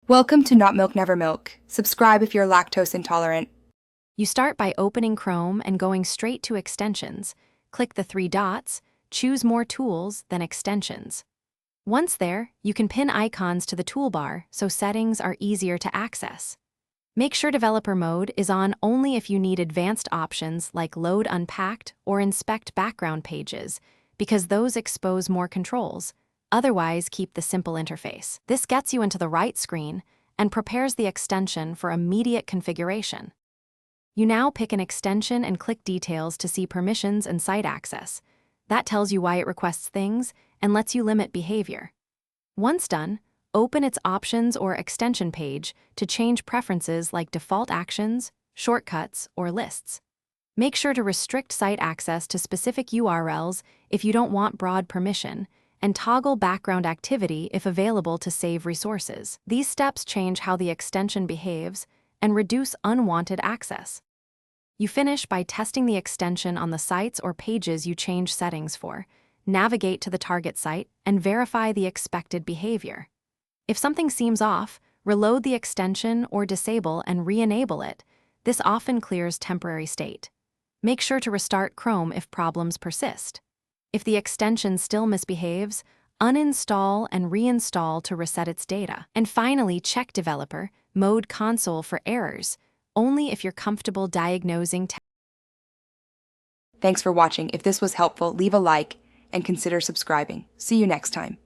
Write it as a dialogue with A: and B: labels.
A: Welcome to Not Milk Never Milk. Subscribe if you're lactose intolerant.
B: You start by opening Chrome and going straight to Extensions. Click the three dots, choose More Tools, then Extensions. Once there, you can pin icons to the toolbar so settings are easier to access. Make sure Developer Mode is on only if you need advanced options like Load Unpacked or Inspect Background Pages, because those expose more controls. Otherwise, keep the simple interface. This gets you into the right screen and prepares the extension for immediate configuration. You now pick an extension and click Details to see permissions and site access. That tells you why it requests things and lets you limit behavior. Once done, open its Options or Extension page to change preferences like default actions, shortcuts, or lists. Make sure to restrict site access to specific URLs if you don't want broad permission, and toggle background activity if available to save resources. These steps change how the extension behaves and reduce unwanted access. You finish by testing the extension on the sites or pages you change settings for, navigate to the target site, and verify the expected behavior. If something seems off, reload the extension or disable and re-enable it. This often clears temporary state. Make sure to restart Chrome if problems persist. If the extension still misbehaves, uninstall and reinstall to reset its data. And finally, check Developer Mode console for errors, only if you're comfortable diagnosing.
A: Thanks for watching. If this was helpful, leave a like and consider subscribing. See you next time.